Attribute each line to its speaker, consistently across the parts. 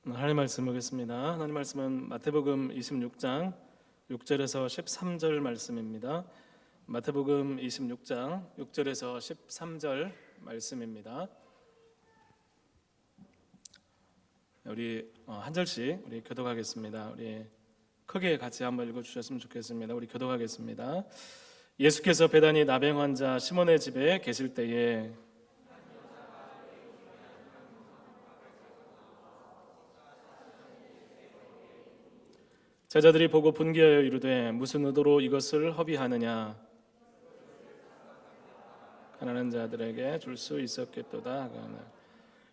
Speaker 1: 하나님 말씀 보겠습니다. 하나님 말씀은 마태복음 26장 6절에서 13절 말씀입니다. 마태복음 26장 6절에서 13절 말씀입니다. 우리 한 절씩 우리 교독하겠습니다. 우리 크게 같이 한번 읽어주셨으면 좋겠습니다. 우리 교독하겠습니다. 예수께서 베다니 나병 환자 시몬의 집에 계실 때에 제자들이 보고 분개하여 이르되 무슨 의도로 이것을 허비하느냐, 가난한 자들에게 줄 수 있었겠도다.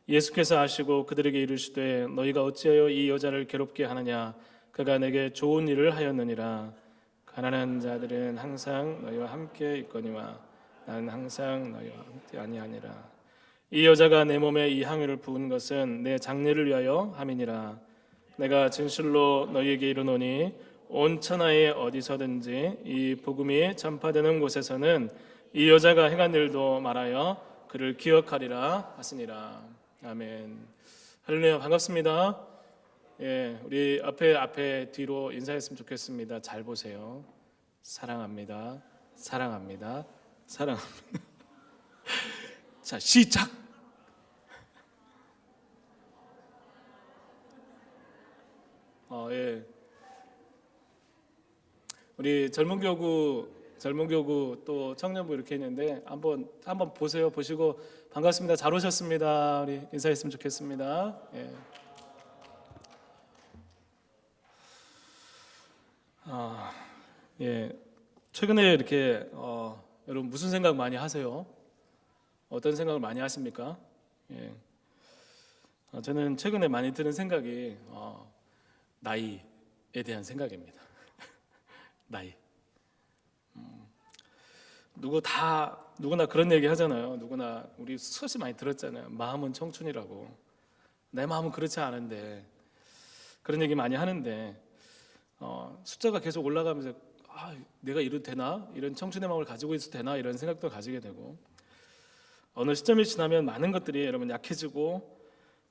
Speaker 1: 예수께서 아시고 그들에게 이르시되 너희가 어찌하여 이 여자를 괴롭게 하느냐, 그가 내게 좋은 일을 하였느니라. 가난한 자들은 항상 너희와 함께 있거니와 나는 항상 너희와 함께 아니하니라. 이 여자가 내 몸에 이 향유를 부은 것은 내 장례를 위하여 함이니라. 내가 진실로 너희에게 이르노니 온 천하에 어디서든지 이 복음이 전파되는 곳에서는 이 여자가 행한 일도 말하여 그를 기억하리라 하시니라. 아멘. 할렐루야. 반갑습니다. 예, 우리 앞에 뒤로 인사했으면 좋겠습니다. 잘 보세요. 사랑합니다. 사랑합니다. 사랑합니다. 자, 시작. 예. 우리 젊은 교구 또 청년부 이렇게 있는데 한번 보세요. 보시고 반갑습니다. 잘 오셨습니다. 우리 인사했으면 좋겠습니다. 예. 예. 최근에 이렇게 여러분 무슨 생각 많이 하세요? 어떤 생각을 많이 하십니까? 예. 저는 최근에 많이 드는 생각이 나이에 대한 생각입니다. 나이. 누구나 그런 얘기 하잖아요. 누구나 우리 수없이 많이 들었잖아요. 마음은 청춘이라고. 내 마음은 그렇지 않은데 그런 얘기 많이 하는데 숫자가 계속 올라가면서 내가 이래도 되나? 이런 청춘의 마음을 가지고 있어도 되나? 이런 생각도 가지게 되고 어느 시점이 지나면 많은 것들이 여러분 약해지고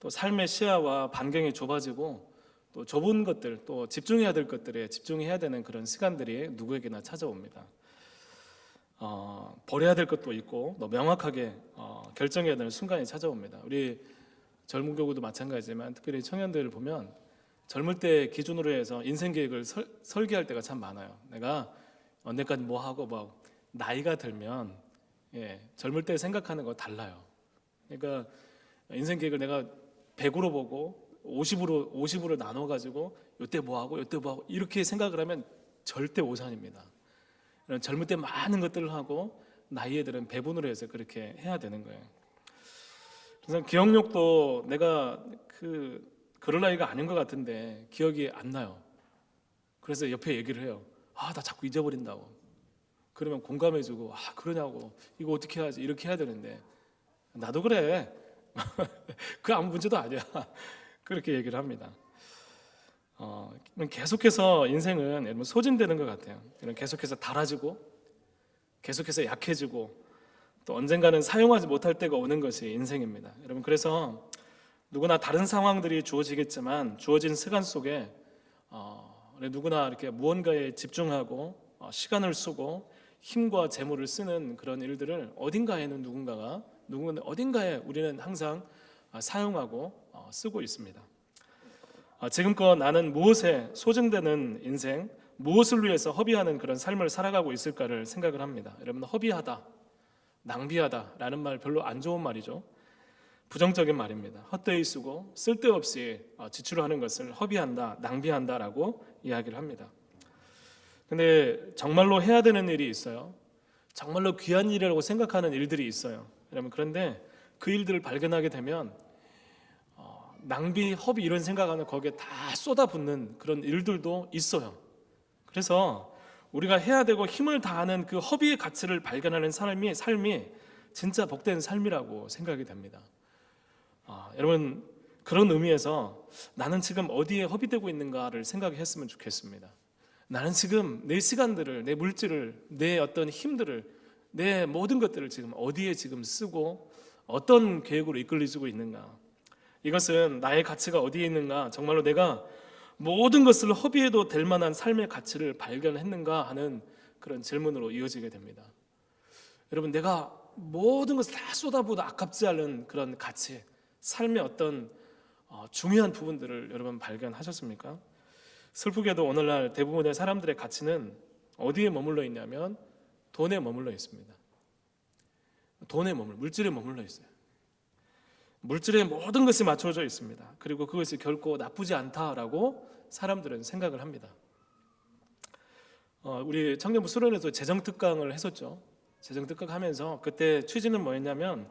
Speaker 1: 또 삶의 시야와 반경이 좁아지고 또 좁은 것들, 또 집중해야 될 것들에 집중해야 되는 그런 시간들이 누구에게나 찾아옵니다. 버려야 될 것도 있고 또 명확하게 결정해야 되는 순간이 찾아옵니다. 우리 젊은 교구도 마찬가지지만 특별히 청년들을 보면 젊을 때 기준으로 해서 인생 계획을 설계할 때가 참 많아요. 내가 언제까지 뭐 하고 나이가 들면 젊을 때 생각하는 거 달라요. 그러니까 인생 계획을 내가 100으로 보고 50으로 나눠가지고 요때 뭐하고 이렇게 생각을 하면 절대 오산입니다. 젊을 때 많은 것들을 하고 나이에 들은 배분으로 해서 그렇게 해야 되는 거예요. 그래서 기억력도 내가 그럴 나이가 아닌 것 같은데 기억이 안 나요. 그래서 옆에 얘기를 해요. 나 자꾸 잊어버린다고. 그러면 공감해주고 그러냐고, 이거 어떻게 해야지, 이렇게 해야 되는데 나도 그래. 그 아무 문제도 아니야. 그렇게 얘기를 합니다. 계속해서 인생은 여러분 소진되는 것 같아요. 계속해서 닳아지고 계속해서 약해지고 또 언젠가는 사용하지 못할 때가 오는 것이 인생입니다. 여러분 그래서 누구나 다른 상황들이 주어지겠지만 주어진 시간 속에 누구나 이렇게 무언가에 집중하고 시간을 쓰고 힘과 재물을 쓰는 그런 일들을 어딘가에는 어딘가에 우리는 항상 사용하고 쓰고 있습니다. 지금껏 나는 무엇에 소진되는 인생, 무엇을 위해서 허비하는 그런 삶을 살아가고 있을까를 생각을 합니다. 여러분 허비하다, 낭비하다라는 말 별로 안 좋은 말이죠. 부정적인 말입니다. 헛되이 쓰고 쓸데없이 지출하는 것을 허비한다, 낭비한다라고 이야기를 합니다. 근데 정말로 해야 되는 일이 있어요. 정말로 귀한 일이라고 생각하는 일들이 있어요. 여러분 그런데 그 일들을 발견하게 되면 낭비, 허비 이런 생각하는 거기에 다 쏟아붓는 그런 일들도 있어요. 그래서 우리가 해야 되고 힘을 다하는 그 허비의 가치를 발견하는 삶이 진짜 복된 삶이라고 생각이 됩니다. 여러분 그런 의미에서 나는 지금 어디에 허비되고 있는가를 생각했으면 좋겠습니다. 나는 지금 내 시간들을, 내 물질을, 내 어떤 힘들을, 내 모든 것들을 지금 어디에 지금 쓰고 어떤 계획으로 이끌리고 있는가. 이것은 나의 가치가 어디에 있는가, 정말로 내가 모든 것을 허비해도 될 만한 삶의 가치를 발견했는가 하는 그런 질문으로 이어지게 됩니다. 여러분, 내가 모든 것을 다 쏟아부어도 아깝지 않은 그런 가치, 삶의 어떤 중요한 부분들을 여러분 발견하셨습니까? 슬프게도 오늘날 대부분의 사람들의 가치는 어디에 머물러 있냐면 돈에 머물러 있습니다. 물질에 머물러 있어요. 물질에 모든 것이 맞춰져 있습니다. 그리고 그것이 결코 나쁘지 않다라고 사람들은 생각을 합니다. 우리 청년부 수련회에서 재정특강을 했었죠. 재정특강 하면서 그때 취지는 뭐였냐면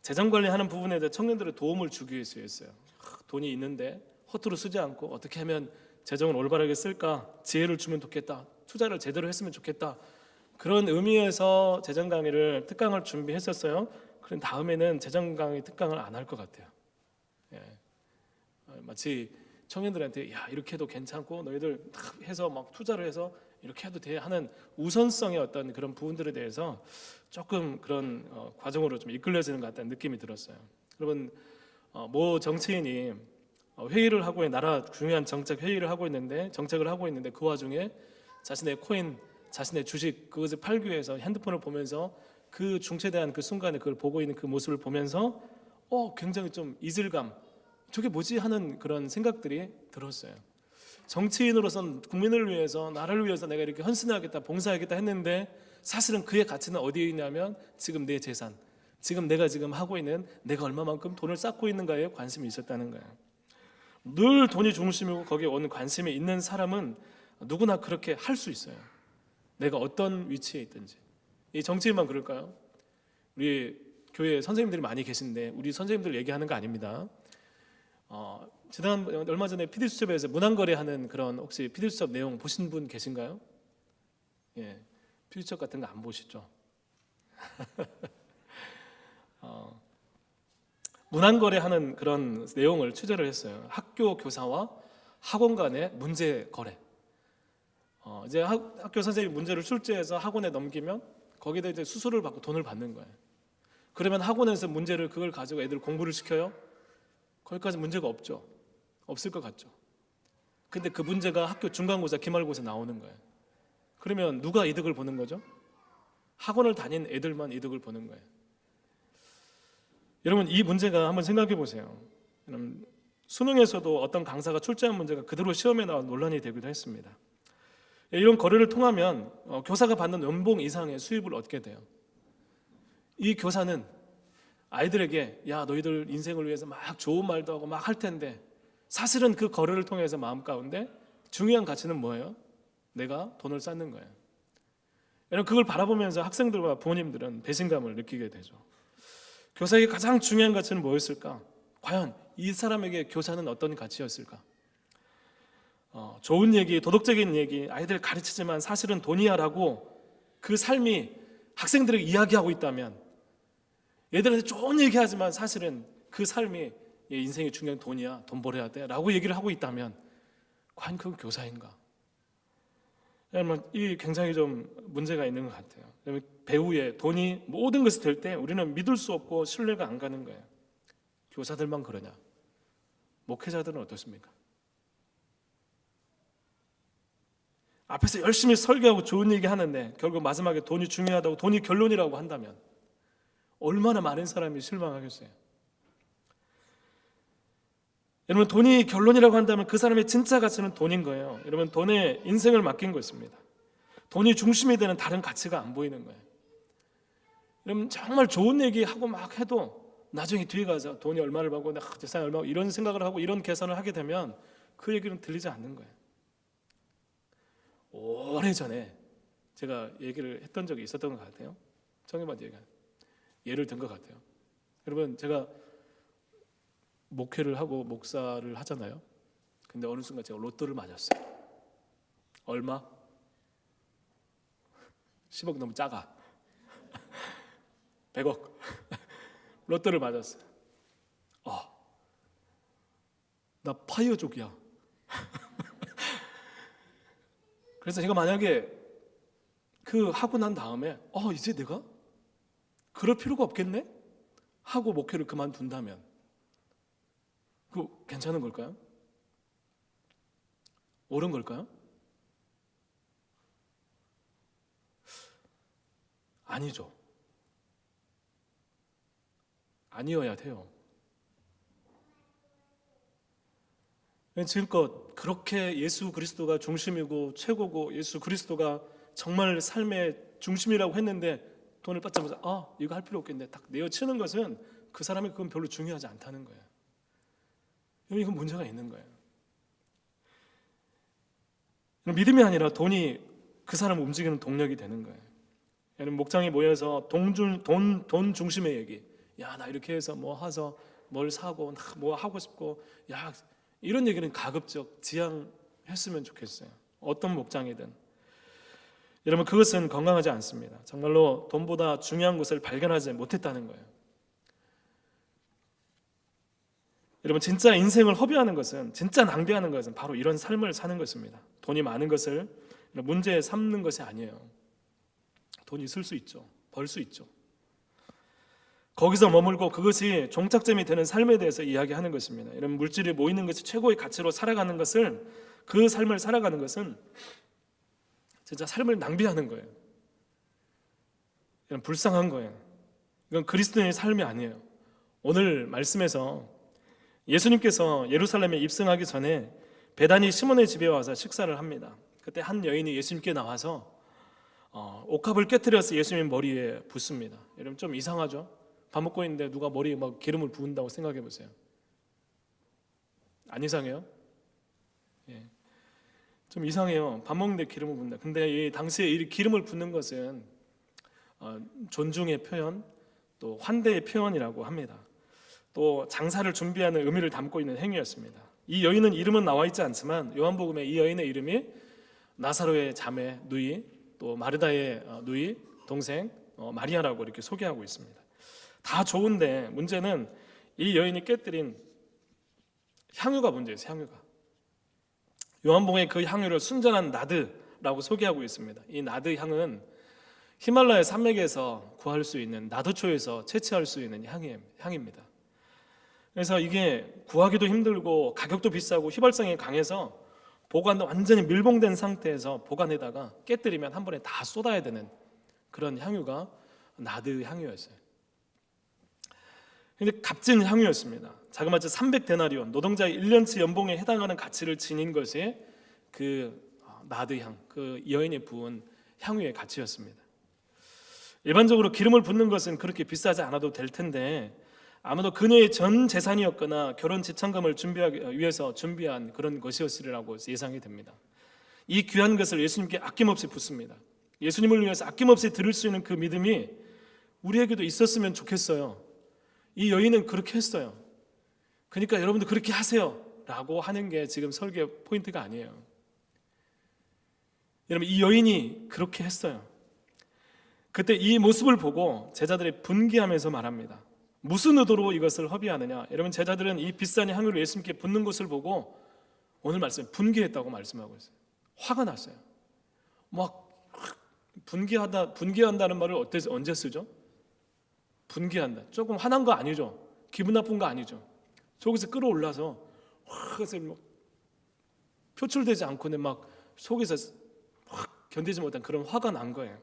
Speaker 1: 재정관리하는 부분에 대해 청년들의 도움을 주기 위해서였어요. 돈이 있는데 허투루 쓰지 않고 어떻게 하면 재정을 올바르게 쓸까, 지혜를 주면 좋겠다, 투자를 제대로 했으면 좋겠다, 그런 의미에서 재정 강의를 특강을 준비했었어요. 그런 다음에는 재정 강의 특강을 안 할 것 같아요. 예. 마치 청년들한테 야 이렇게 해도 괜찮고 너희들 딱 해서 막 투자를 해서 이렇게 해도 돼 하는 우선성의 어떤 그런 부분들에 대해서 조금 그런 과정으로 좀 이끌려지는 것 같다는 느낌이 들었어요. 여러분, 모 정치인이 회의를 하고 나라 중요한 정책 회의를 하고 있는데 정책을 하고 있는데 그 와중에 자신의 코인, 자신의 주식 그것을 팔기 위해서 핸드폰을 보면서 그 중체대한 그 순간에 그걸 보고 있는 그 모습을 보면서 굉장히 좀 이질감, 저게 뭐지 하는 그런 생각들이 들었어요. 정치인으로서는 국민을 위해서, 나라를 위해서 내가 이렇게 헌신하겠다, 봉사하겠다 했는데 사실은 그의 가치는 어디에 있냐면 지금 내 재산, 지금 내가 지금 하고 있는 내가 얼마만큼 돈을 쌓고 있는가에 관심이 있었다는 거예요. 늘 돈이 중심이고 거기에 오는 관심이 있는 사람은 누구나 그렇게 할 수 있어요. 내가 어떤 위치에 있든지. 이 정치인만 그럴까요? 우리 교회 선생님들이 많이 계신데 우리 선생님들 얘기하는 거 아닙니다. 지난 얼마 전에 PD수첩에서 문안거래하는 그런 혹시 PD수첩 내용 보신 분 계신가요? 예, PD수첩 같은 거 안 보시죠? 문안거래하는 그런 내용을 취재를 했어요. 학교 교사와 학원 간의 문제 거래. 이제 학교 선생님이 문제를 출제해서 학원에 넘기면 거기다 이제 수수료를 받고 돈을 받는 거예요. 그러면 학원에서 문제를 그걸 가지고 애들 공부를 시켜요? 거기까지 문제가 없죠. 없을 것 같죠. 근데 그 문제가 학교 중간고사, 기말고사 나오는 거예요. 그러면 누가 이득을 보는 거죠? 학원을 다닌 애들만 이득을 보는 거예요. 여러분, 이 문제가 한번 생각해 보세요. 수능에서도 어떤 강사가 출제한 문제가 그대로 시험에 나와 논란이 되기도 했습니다. 이런 거래를 통하면 교사가 받는 연봉 이상의 수입을 얻게 돼요. 이 교사는 아이들에게 야 너희들 인생을 위해서 막 좋은 말도 하고 막 할 텐데 사실은 그 거래를 통해서 마음 가운데 중요한 가치는 뭐예요? 내가 돈을 쌓는 거예요. 여러분, 그걸 바라보면서 학생들과 부모님들은 배신감을 느끼게 되죠. 교사에게 가장 중요한 가치는 뭐였을까? 과연 이 사람에게 교사는 어떤 가치였을까? 좋은 얘기, 도덕적인 얘기 아이들 가르치지만 사실은 돈이야라고 그 삶이 학생들에게 이야기하고 있다면, 얘들한테 좋은 얘기하지만 사실은 그 삶이 얘 인생의 중요한 돈이야, 돈 벌어야 돼 라고 얘기를 하고 있다면 과연 그건 교사인가? 이 굉장히 좀 문제가 있는 것 같아요. 배우의 돈이 모든 것이 될 때 우리는 믿을 수 없고 신뢰가 안 가는 거예요. 교사들만 그러냐? 목회자들은 어떻습니까? 앞에서 열심히 설교하고 좋은 얘기 하는데 결국 마지막에 돈이 중요하다고, 돈이 결론이라고 한다면 얼마나 많은 사람이 실망하겠어요. 여러분, 돈이 결론이라고 한다면 그 사람의 진짜 가치는 돈인 거예요. 여러분, 돈에 인생을 맡긴 것입니다. 돈이 중심이 되는 다른 가치가 안 보이는 거예요. 여러분, 정말 좋은 얘기하고 막 해도 나중에 뒤에 가서 돈이 얼마를 받고 재산이 얼마고 이런 생각을 하고 이런 계산을 하게 되면 그 얘기는 들리지 않는 거예요. 오래전에 제가 얘기를 했던 적이 있었던 것 같아요. 청년부한테 예를 든 것 같아요. 여러분, 제가 목회를 하고 목사를 하잖아요. 근데 어느 순간 제가 로또를 맞았어요. 얼마? 10억 너무 작아. 100억 로또를 맞았어요. 나 파이어족이야. 그래서 제가 만약에 그 하고 난 다음에 이제 내가 그럴 필요가 없겠네? 하고 목회를 그만둔다면 그 괜찮은 걸까요? 옳은 걸까요? 아니죠. 아니어야 돼요. 지금껏 그렇게 예수 그리스도가 중심이고 최고고 예수 그리스도가 정말 삶의 중심이라고 했는데 돈을 받자마자 이거 할 필요 없겠네 딱 내어치는 것은 그 사람이 그건 별로 중요하지 않다는 거예요. 이건 문제가 있는 거예요. 믿음이 아니라 돈이 그 사람을 움직이는 동력이 되는 거예요. 목장이 모여서 돈 중심의 얘기, 야 나 이렇게 해서 뭐 해서 뭘 사고 뭐 하고 싶고, 야 이런 얘기는 가급적 지양했으면 좋겠어요. 어떤 목장이든. 여러분 그것은 건강하지 않습니다. 정말로 돈보다 중요한 것을 발견하지 못했다는 거예요. 여러분 진짜 인생을 허비하는 것은, 진짜 낭비하는 것은 바로 이런 삶을 사는 것입니다. 돈이 많은 것을 문제 삼는 것이 아니에요. 돈이 있을 수 있죠. 벌 수 있죠. 거기서 머물고 그것이 종착점이 되는 삶에 대해서 이야기하는 것입니다. 이런 물질이 모이는 것이 최고의 가치로 살아가는 것을, 그 삶을 살아가는 것은 진짜 삶을 낭비하는 거예요. 이런 불쌍한 거예요. 이건 그리스도인의 삶이 아니에요. 오늘 말씀에서 예수님께서 예루살렘에 입성하기 전에 베다니 시몬의 집에 와서 식사를 합니다. 그때 한 여인이 예수님께 나와서 옥합을 깨트려서 예수님 머리에 붓습니다. 여러분 좀 이상하죠? 밥 먹고 있는데 누가 머리에 막 기름을 부은다고 생각해 보세요. 안 이상해요? 예. 좀 이상해요. 밥 먹는데 기름을 붓는다. 근데 이 당시에 이 기름을 붓는 것은 존중의 표현, 또 환대의 표현이라고 합니다. 또 장사를 준비하는 의미를 담고 있는 행위였습니다. 이 여인은 이름은 나와 있지 않지만 요한복음에 이 여인의 이름이 나사로의 자매 누이, 또 마르다의 누이 동생 마리아라고 이렇게 소개하고 있습니다. 다 좋은데 문제는 이 여인이 깨뜨린 향유가 문제예요. 향유가. 요한복음에 그 향유를 순전한 나드라고 소개하고 있습니다. 이 나드 향은 히말라야 산맥에서 구할 수 있는, 나드초에서 채취할 수 있는 향입니다. 그래서 이게 구하기도 힘들고 가격도 비싸고 휘발성이 강해서 보관도 완전히 밀봉된 상태에서 보관에다가 깨뜨리면 한 번에 다 쏟아야 되는 그런 향유가 나드 향유였어요. 근데 값진 향유였습니다. 자그마치 300데나리온, 노동자의 1년치 연봉에 해당하는 가치를 지닌 것이 그 나드 향, 그 여인이 부은 향유의 가치였습니다. 일반적으로 기름을 붓는 것은 그렇게 비싸지 않아도 될 텐데 아마도 그녀의 전 재산이었거나 결혼 지참금을 준비하기 위해서 준비한 그런 것이었으리라고 예상이 됩니다. 이 귀한 것을 예수님께 아낌없이 붓습니다. 예수님을 위해서 아낌없이 드릴 수 있는 그 믿음이 우리에게도 있었으면 좋겠어요. 이 여인은 그렇게 했어요. 그러니까 여러분도 그렇게 하세요 라고 하는 게 지금 설교 포인트가 아니에요. 여러분 이 여인이 그렇게 했어요. 그때 이 모습을 보고 제자들이 분개하면서 말합니다. 무슨 의도로 이것을 허비하느냐? 여러분 제자들은 이 비싼 향유를 예수님께 붓는 것을 보고 오늘 말씀 분개했다고 말씀하고 있어요. 화가 났어요. 막 분개한다는 말을 언제 쓰죠? 분개한다. 조금 화난 거 아니죠? 기분 나쁜 거 아니죠? 속에서 끌어올라서 그래서 막 표출되지 않고는 막 속에서 확 견디지 못한 그런 화가 난 거예요.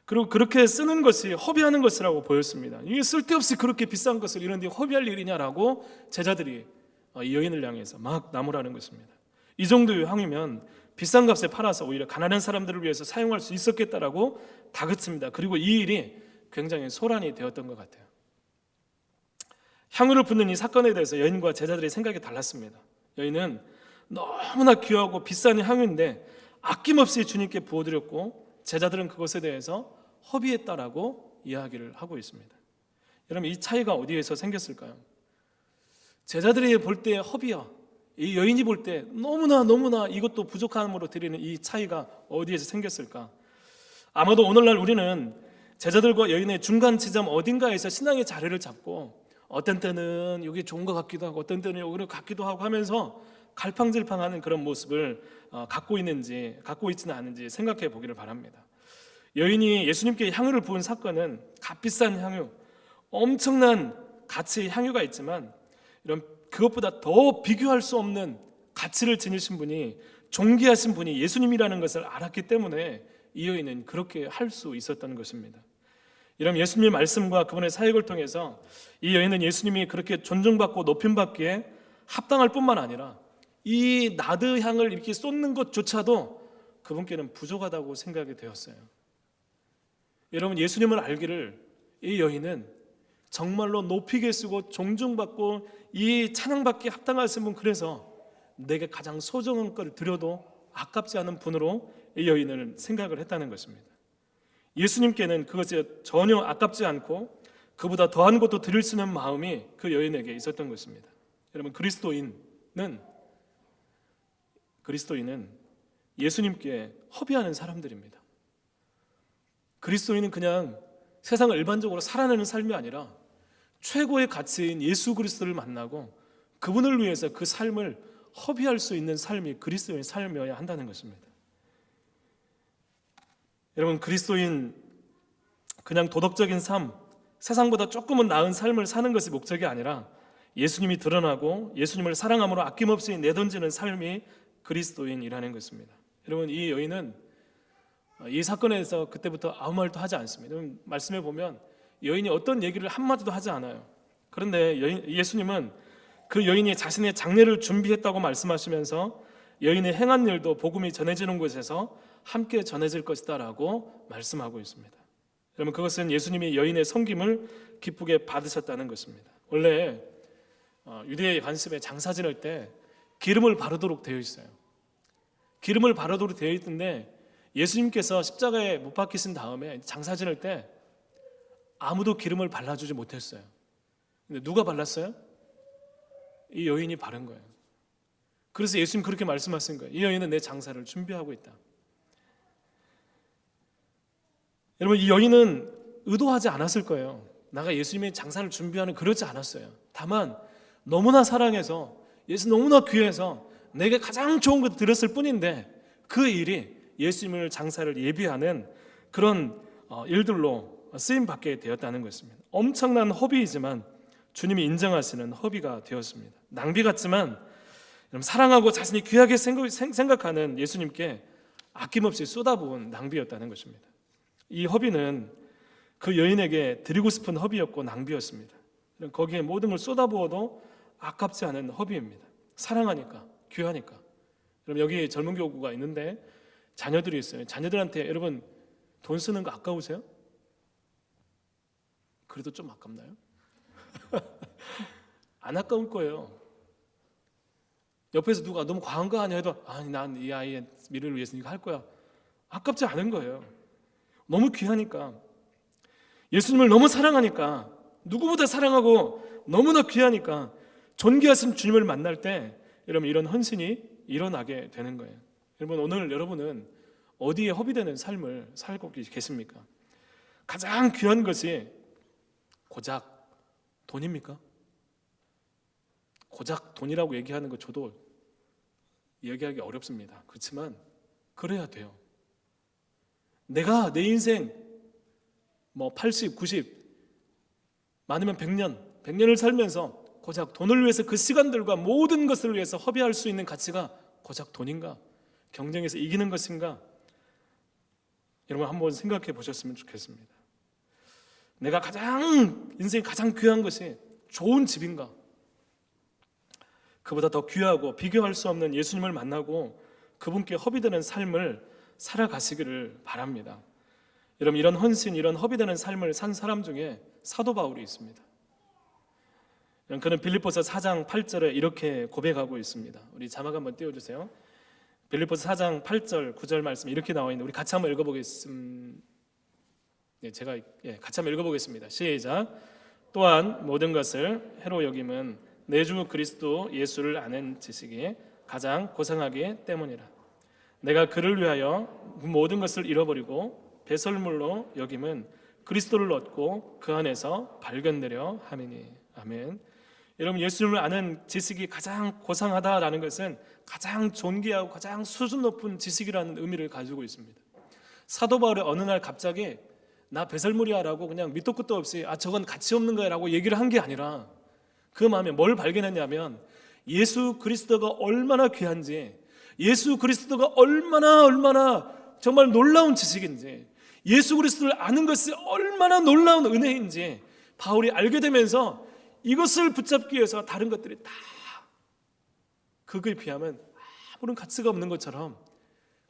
Speaker 1: 그리고 그렇게 쓰는 것이 허비하는 것이라고 보였습니다. 이게 쓸데없이 그렇게 비싼 것을 이런 데 허비할 일이냐라고 제자들이 이 여인을 향해서 막 나무라는 것입니다. 이 정도의 향이면 비싼 값에 팔아서 오히려 가난한 사람들을 위해서 사용할 수 있었겠다라고 다그칩니다. 그리고 이 일이 굉장히 소란이 되었던 것 같아요. 향유를 붓는 이 사건에 대해서 여인과 제자들의 생각이 달랐습니다. 여인은 너무나 귀하고 비싼 향유인데 아낌없이 주님께 부어드렸고 제자들은 그것에 대해서 허비했다라고 이야기를 하고 있습니다. 여러분 이 차이가 어디에서 생겼을까요? 제자들이 볼 때 허비야, 이 여인이 볼 때 너무나 이것도 부족함으로 드리는 이 차이가 어디에서 생겼을까? 아마도 오늘날 우리는 제자들과 여인의 중간 지점 어딘가에서 신앙의 자리를 잡고 어떤 때는 여기 좋은 것 같기도 하고 어떤 때는 여기 같기도 하고 하면서 갈팡질팡하는 그런 모습을 갖고 있지는 않은지 생각해 보기를 바랍니다. 여인이 예수님께 향유를 부은 사건은 값비싼 향유, 엄청난 가치의 향유가 있지만 이런 그것보다 더 비교할 수 없는 가치를 지니신 분이, 존귀하신 분이 예수님이라는 것을 알았기 때문에 이 여인은 그렇게 할 수 있었던 것입니다. 이런 예수님의 말씀과 그분의 사역을 통해서 이 여인은 예수님이 그렇게 존중받고 높임받기에 합당할 뿐만 아니라 이 나드 향을 이렇게 쏟는 것조차도 그분께는 부족하다고 생각이 되었어요. 여러분, 예수님을 알기를 이 여인은 정말로 높이게 쓰고 존중받고 이 찬양받기에 합당하신 분, 그래서 내게 가장 소중한 것을 드려도 아깝지 않은 분으로 이 여인을 생각을 했다는 것입니다. 예수님께는 그것이 전혀 아깝지 않고 그보다 더한 것도 드릴 수 있는 마음이 그 여인에게 있었던 것입니다. 여러분, 그리스도인은 예수님께 허비하는 사람들입니다. 그리스도인은 그냥 세상을 일반적으로 살아내는 삶이 아니라 최고의 가치인 예수 그리스도를 만나고 그분을 위해서 그 삶을 허비할 수 있는 삶이 그리스도인의 삶이어야 한다는 것입니다. 여러분, 그리스도인 그냥 도덕적인 삶, 세상보다 조금은 나은 삶을 사는 것이 목적이 아니라 예수님이 드러나고 예수님을 사랑함으로 아낌없이 내던지는 삶이 그리스도인이라는 것입니다. 여러분, 이 여인은 이 사건에서 그때부터 아무 말도 하지 않습니다. 말씀해 보면 여인이 어떤 얘기를 한마디도 하지 않아요. 그런데 예수님은 그 여인이 자신의 장례를 준비했다고 말씀하시면서 여인의 행한 일도 복음이 전해지는 곳에서 함께 전해질 것이다 라고 말씀하고 있습니다. 여러분, 그것은 예수님이 여인의 섬김을 기쁘게 받으셨다는 것입니다. 원래 유대의 관습에 장사 지낼 때 기름을 바르도록 되어 있어요. 기름을 바르도록 되어 있는데 예수님께서 십자가에 못 박히신 다음에 장사 지낼 때 아무도 기름을 발라주지 못했어요. 근데 누가 발랐어요? 이 여인이 바른 거예요. 그래서 예수님 그렇게 말씀하신 거예요. 이 여인은 내 장사를 준비하고 있다. 여러분, 이 여인은 의도하지 않았을 거예요. 내가 예수님의 장사를 준비하는, 그러지 않았어요. 다만 너무나 사랑해서, 예수 너무나 귀해서 내게 가장 좋은 것을 드렸을 뿐인데 그 일이 예수님을 장사를 예비하는 그런 일들로 쓰임받게 되었다는 것입니다. 엄청난 허비이지만 주님이 인정하시는 허비가 되었습니다. 낭비 같지만 사랑하고 자신이 귀하게 생각하는 예수님께 아낌없이 쏟아부은 낭비였다는 것입니다. 이 허비는 그 여인에게 드리고 싶은 허비였고 낭비였습니다. 거기에 모든 걸 쏟아부어도 아깝지 않은 허비입니다. 사랑하니까, 귀하니까. 여러분, 여기 젊은 교구가 있는데 자녀들이 있어요. 자녀들한테 여러분 돈 쓰는 거 아까우세요? 그래도 좀 아깝나요? 안 아까울 거예요. 옆에서 누가 너무 과한 거 아니야 해도 아니, 난 이 아이의 미래를 위해서 이거 할 거야. 아깝지 않은 거예요. 너무 귀하니까. 예수님을 너무 사랑하니까, 누구보다 사랑하고 너무나 귀하니까 존귀하신 주님을 만날 때 여러분 이런 헌신이 일어나게 되는 거예요. 여러분, 오늘 여러분은 어디에 허비되는 삶을 살고 계십니까? 가장 귀한 것이 고작 돈입니까? 고작 돈이라고 얘기하는 거 저도 얘기하기 어렵습니다. 그렇지만 그래야 돼요. 내가 내 인생 80, 90 많으면 100년을 살면서 고작 돈을 위해서 그 시간들과 모든 것을 위해서 허비할 수 있는 가치가 고작 돈인가? 경쟁에서 이기는 것인가? 여러분 한번 생각해 보셨으면 좋겠습니다. 내가 인생에 가장 귀한 것이 좋은 집인가? 그보다 더 귀하고 비교할 수 없는 예수님을 만나고 그분께 허비되는 삶을 살아가시기를 바랍니다. 여러분, 이런 헌신, 이런 허비되는 삶을 산 사람 중에 사도 바울이 있습니다. 그는 빌립보서 4장 8절에 이렇게 고백하고 있습니다. 우리 자막 한번 띄워주세요. 빌립보서 4장 8절 9절 말씀 이렇게 나와 있는데 우리 같이 한번 읽어보겠습니다. 같이 한번 읽어보겠습니다. 시작. 또한 모든 것을 해로 여김은 내 주 그리스도 예수를 아는 지식이 가장 고상하기 때문이라. 내가 그를 위하여 모든 것을 잃어버리고 배설물로 여김은 그리스도를 얻고 그 안에서 발견되려 함이니. 아멘. 여러분, 예수님을 아는 지식이 가장 고상하다라는 것은 가장 존귀하고 가장 수준 높은 지식이라는 의미를 가지고 있습니다. 사도 바울이 어느 날 갑자기 나 배설물이야 라고 그냥 밑도 끝도 없이 저건 가치 없는 거야 라고 얘기를 한 게 아니라 그 마음에 뭘 발견했냐면 예수 그리스도가 얼마나 귀한지, 예수 그리스도가 얼마나 정말 놀라운 지식인지, 예수 그리스도를 아는 것이 얼마나 놀라운 은혜인지 바울이 알게 되면서 이것을 붙잡기 위해서 다른 것들이 다 그거에 비하면 아무런 가치가 없는 것처럼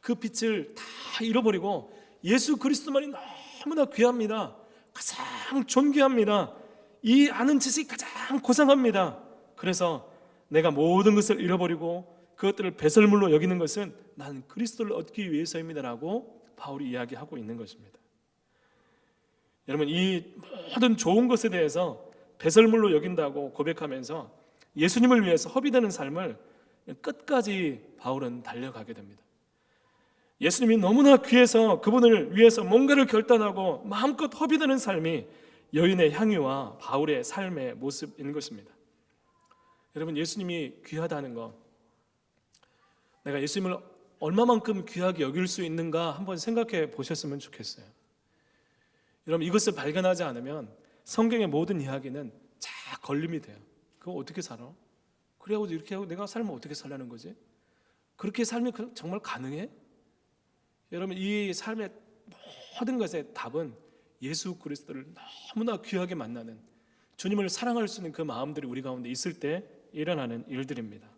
Speaker 1: 그 빛을 다 잃어버리고 예수 그리스도만이 너무나 귀합니다, 가장 존귀합니다, 이 아는 지식이 가장 고상합니다, 그래서 내가 모든 것을 잃어버리고 그것들을 배설물로 여기는 것은 나는 그리스도를 얻기 위해서입니다라고 바울이 이야기하고 있는 것입니다. 여러분, 이 모든 좋은 것에 대해서 배설물로 여긴다고 고백하면서 예수님을 위해서 허비되는 삶을 끝까지 바울은 달려가게 됩니다. 예수님이 너무나 귀해서 그분을 위해서 뭔가를 결단하고 마음껏 허비되는 삶이 여인의 향유와 바울의 삶의 모습인 것입니다. 여러분, 예수님이 귀하다는 것, 내가 예수님을 얼마만큼 귀하게 여길 수 있는가 한번 생각해 보셨으면 좋겠어요. 여러분, 이것을 발견하지 않으면 성경의 모든 이야기는 다 걸림이 돼요. 그거 어떻게 살아? 그래가지고 이렇게 하고 내가 살면 어떻게 살라는 거지? 그렇게 삶이 정말 가능해? 여러분, 이 삶의 모든 것의 답은 예수 그리스도를 너무나 귀하게 만나는, 주님을 사랑할 수 있는 그 마음들이 우리 가운데 있을 때 일어나는 일들입니다.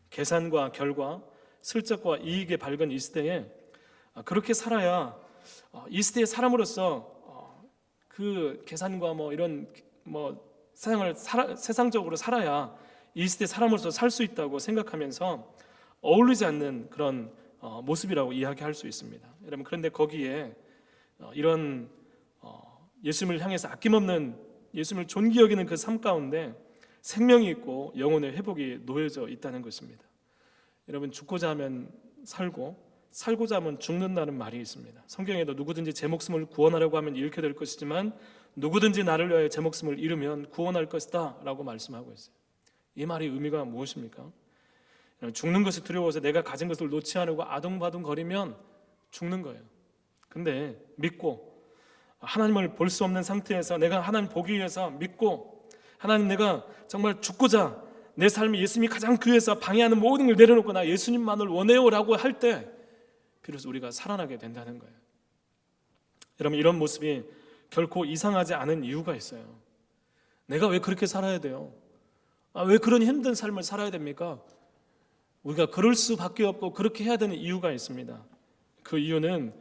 Speaker 1: 계산과 결과, 슬쩍과 이익의 밝은 이 시대에 그렇게 살아야 이 시대의 사람으로서 그 계산과 이런 세상적으로 살아야 이 시대 사람으로서 살 수 있다고 생각하면서 어울리지 않는 그런 모습이라고 이야기할 수 있습니다. 여러분, 그런데 거기에 이런 예수님을 향해서 아낌없는, 예수님을 존귀 여기는 그 삶 가운데 생명이 있고 영혼의 회복이 놓여져 있다는 것입니다. 여러분, 죽고자 하면 살고 살고자 하면 죽는다는 말이 있습니다. 성경에도 누구든지 제 목숨을 구원하려고 하면 잃게 될 것이지만 누구든지 나를 위하여 제 목숨을 잃으면 구원할 것이다 라고 말씀하고 있어요. 이 말의 의미가 무엇입니까? 죽는 것이 두려워서 내가 가진 것을 놓지 않으고 아둥바둥 거리면 죽는 거예요. 근데 믿고 하나님을 볼 수 없는 상태에서 내가 하나님 보기 위해서 믿고, 하나님 내가 정말 죽고자 내 삶이 예수님이 가장 귀해서 방해하는 모든 걸 내려놓고 나 예수님만을 원해요 라고 할 때 비로소 우리가 살아나게 된다는 거예요. 여러분, 이런 모습이 결코 이상하지 않은 이유가 있어요. 내가 왜 그렇게 살아야 돼요? 왜 그런 힘든 삶을 살아야 됩니까? 우리가 그럴 수밖에 없고 그렇게 해야 되는 이유가 있습니다. 그 이유는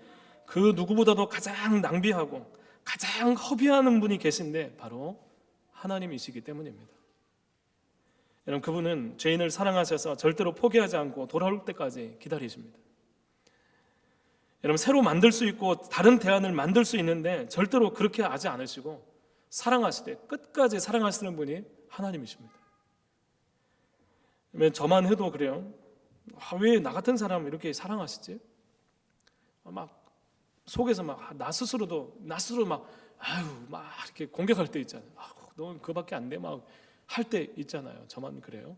Speaker 1: 그 누구보다도 가장 낭비하고 가장 허비하는 분이 계신데 바로 하나님이시기 때문입니다. 여러분, 그분은 죄인을 사랑하셔서 절대로 포기하지 않고 돌아올 때까지 기다리십니다. 여러분, 새로 만들 수 있고 다른 대안을 만들 수 있는데 절대로 그렇게 하지 않으시고 사랑하시되 끝까지 사랑하시는 분이 하나님이십니다. 저만 해도 그래요. 왜 나 같은 사람 이렇게 사랑하시지? 막 속에서 나 스스로 막 이렇게 공격할 때 있잖아요. 너 그거밖에 안 돼? 막 할 때 있잖아요. 저만 그래요.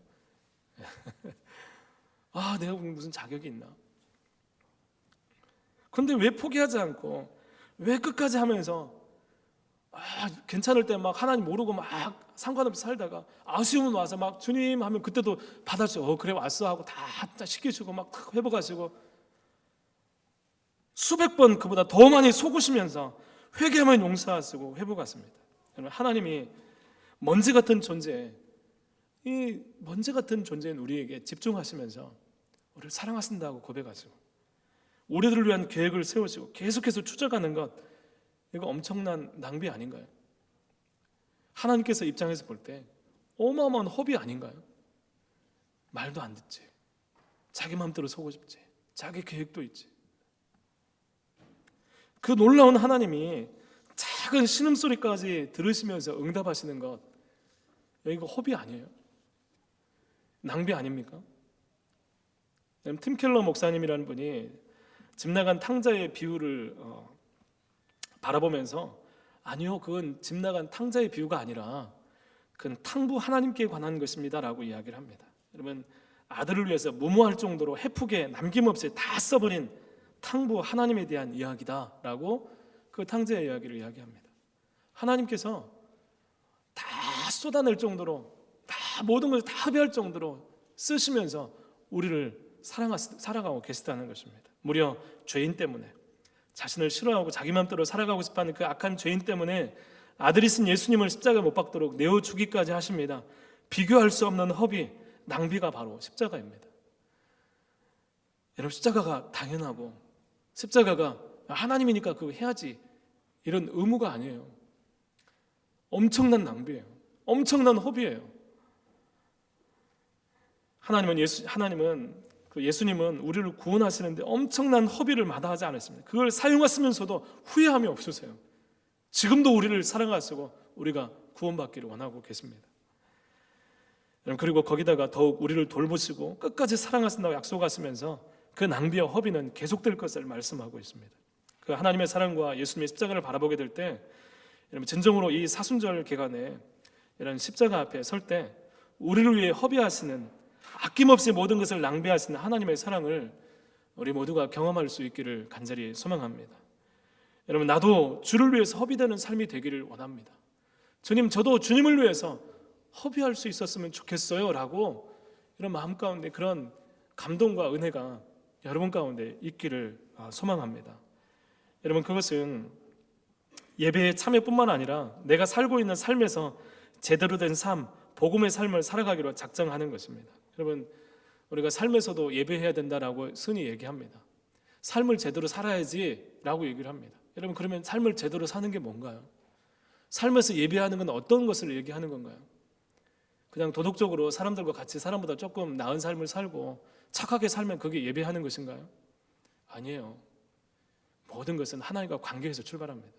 Speaker 1: 내가 무슨 자격이 있나? 그런데 왜 포기하지 않고 왜 끝까지 하면서 괜찮을 때 막 하나님 모르고 막 상관없이 살다가 아쉬움은 와서 막 주님 하면 그때도 받아줘. 그래 왔어 하고 다 시키시고 막 회복하시고 수백 번 그보다 더 많이 속으시면서 회개하면 용서하시고 회복하십니다. 여러분, 하나님이 먼지 같은 존재, 이 먼지 같은 존재인 우리에게 집중하시면서 우리를 사랑하신다고 고백하시고 우리들을 위한 계획을 세우시고 계속해서 추적하는 것, 이거 엄청난 낭비 아닌가요? 하나님께서 입장에서 볼 때 어마어마한 허비 아닌가요? 말도 안 듣지, 자기 마음대로 서고 싶지, 자기 계획도 있지. 그 놀라운 하나님이 작은 신음소리까지 들으시면서 응답하시는 것, 이거 허비 아니에요? 낭비 아닙니까? 팀 켈러 목사님이라는 분이 집 나간 탕자의 비유를 바라보면서 아니요, 그건 집 나간 탕자의 비유가 아니라 그건 탕부 하나님께 관한 것입니다 라고 이야기를 합니다. 여러분, 아들을 위해서 무모할 정도로 헤프게 남김없이 다 써버린 탕부 하나님에 대한 이야기다 라고 그 탕자의 이야기를 이야기합니다. 하나님께서 다 쏟아낼 정도로, 다 모든 것을 다 합의할 정도로 쓰시면서 우리를 살아가고 계시다는 것입니다. 무려 죄인 때문에, 자신을 싫어하고 자기 맘대로 살아가고 싶어하는 그 악한 죄인 때문에 아들이신 예수님을 십자가에 못 박도록 내어 주기까지 하십니다. 비교할 수 없는 허비, 낭비가 바로 십자가입니다. 여러분, 십자가가 당연하고 십자가가 하나님이니까 그거 해야지 이런 의무가 아니에요. 엄청난 낭비예요. 엄청난 허비예요. 예수님은 우리를 구원하시는데 엄청난 허비를 마다하지 않았습니다. 그걸 사용하시면서도 후회함이 없으세요. 지금도 우리를 사랑하시고 우리가 구원받기를 원하고 계십니다. 그리고 거기다가 더욱 우리를 돌보시고 끝까지 사랑하신다고 약속하시면서 그 낭비와 허비는 계속될 것을 말씀하고 있습니다. 그 하나님의 사랑과 예수님의 십자가를 바라보게 될 때, 여러분, 진정으로 이 사순절 기간에 이런 십자가 앞에 설 때 우리를 위해 허비하시는, 아낌없이 모든 것을 낭비하시는 하나님의 사랑을 우리 모두가 경험할 수 있기를 간절히 소망합니다. 여러분, 나도 주를 위해서 허비되는 삶이 되기를 원합니다. 주님, 저도 주님을 위해서 허비할 수 있었으면 좋겠어요 라고 이런 마음 가운데 그런 감동과 은혜가 여러분 가운데 있기를 소망합니다. 여러분, 그것은 예배의 참여뿐만 아니라 내가 살고 있는 삶에서 제대로 된 삶, 복음의 삶을 살아가기로 작정하는 것입니다. 여러분, 우리가 삶에서도 예배해야 된다라고 흔히 얘기합니다. 삶을 제대로 살아야지 라고 얘기를 합니다. 여러분, 그러면 삶을 제대로 사는 게 뭔가요? 삶에서 예배하는 건 어떤 것을 얘기하는 건가요? 그냥 도덕적으로 사람들과 같이 사람보다 조금 나은 삶을 살고 착하게 살면 그게 예배하는 것인가요? 아니에요. 모든 것은 하나님과 관계에서 출발합니다.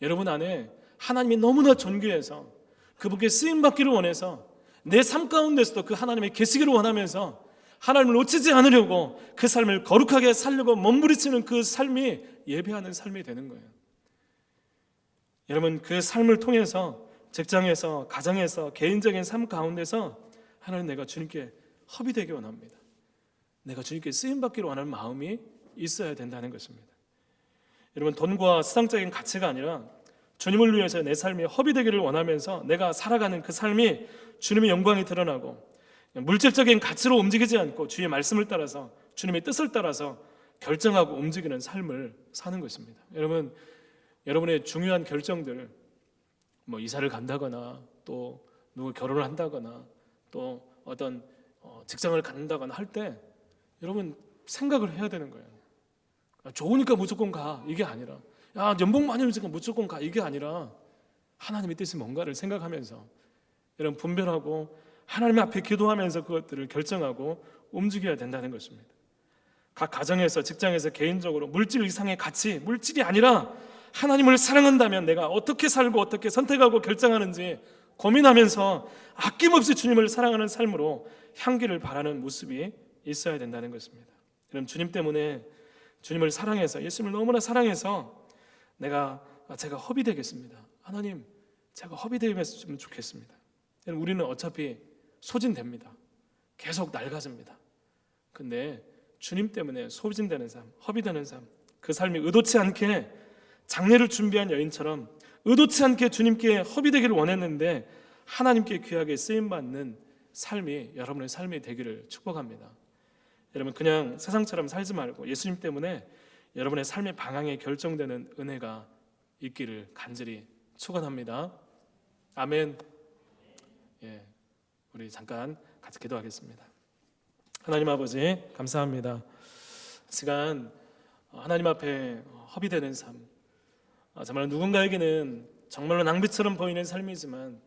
Speaker 1: 여러분 안에 하나님이 너무나 존귀해서 그분께 쓰임받기를 원해서 내 삶 가운데서도 그 하나님의 계시기를 원하면서 하나님을 놓치지 않으려고 그 삶을 거룩하게 살려고 몸부리치는 그 삶이 예배하는 삶이 되는 거예요. 여러분, 그 삶을 통해서 직장에서, 가정에서, 개인적인 삶 가운데서 하나님, 내가 주님께 허비되기 원합니다. 내가 주님께 쓰임받기를 원하는 마음이 있어야 된다는 것입니다. 여러분, 돈과 세상적인 가치가 아니라 주님을 위해서 내 삶이 허비되기를 원하면서 내가 살아가는 그 삶이 주님의 영광이 드러나고 물질적인 가치로 움직이지 않고 주의 말씀을 따라서, 주님의 뜻을 따라서 결정하고 움직이는 삶을 사는 것입니다. 여러분, 여러분의 중요한 결정들, 이사를 간다거나 또 누구 결혼을 한다거나 또 어떤 직장을 갖는다거나 할 때 여러분 생각을 해야 되는 거예요. 좋으니까 무조건 가, 이게 아니라, 야, 연봉 많이 오니까 무조건 가, 이게 아니라 하나님의 뜻이 뭔가를 생각하면서 여러분 분별하고 하나님 앞에 기도하면서 그것들을 결정하고 움직여야 된다는 것입니다. 각 가정에서, 직장에서, 개인적으로 물질 이상의 가치, 물질이 아니라 하나님을 사랑한다면 내가 어떻게 살고 어떻게 선택하고 결정하는지 고민하면서 아낌없이 주님을 사랑하는 삶으로 향기를 바라는 모습이 있어야 된다는 것입니다. 여러분, 주님 때문에, 주님을 사랑해서, 예수님을 너무나 사랑해서 제가 허비되겠습니다. 하나님, 제가 허비되었으면 좋겠습니다. 우리는 어차피 소진됩니다. 계속 낡아집니다. 근데 주님 때문에 소진되는 삶, 허비되는 삶, 그 삶이 의도치 않게 장례를 준비한 여인처럼 의도치 않게 주님께 허비되기를 원했는데 하나님께 귀하게 쓰임받는 삶이 여러분의 삶이 되기를 축복합니다. 여러분, 그냥 세상처럼 살지 말고 예수님 때문에 여러분의 삶의 방향이 결정되는 은혜가 있기를 간절히 축원합니다. 아멘. 우리 잠깐 같이 기도하겠습니다. 하나님 아버지, 감사합니다. 시간 하나님 앞에 허비되는 삶, 정말 누군가에게는 정말로 낭비처럼 보이는 삶이지만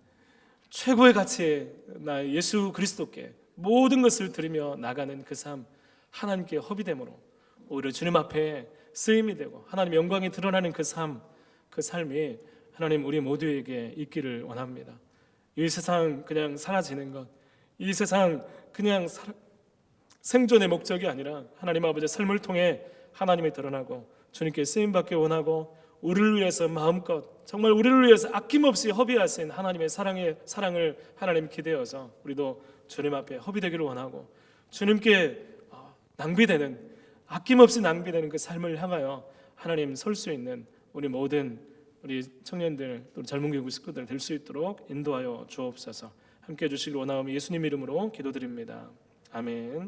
Speaker 1: 최고의 가치의 나의 예수 그리스도께 모든 것을 드리며 나가는 그 삶, 하나님께 허비됨으로 오히려 주님 앞에 쓰임이 되고 하나님 영광이 드러나는 그 삶, 그 삶이 하나님 우리 모두에게 있기를 원합니다. 이 세상 그냥 사라지는 것, 이 세상 그냥 생존의 목적이 아니라 하나님 아버지의 삶을 통해 하나님이 드러나고 주님께 쓰임받기 원하고 우리를 위해서 마음껏 정말 우리를 위해서 아낌없이 허비하신 하나님의 사랑을 하나님 기대어서 우리도 주님 앞에 허비되기를 원하고 주님께 낭비되는, 아낌없이 낭비되는 그 삶을 향하여 하나님 설 수 있는 우리 모든 우리 청년들 또 젊은 교구 식구들 될 수 있도록 인도하여 주옵소서. 함께해 주시길 원하오며 예수님 이름으로 기도드립니다. 아멘.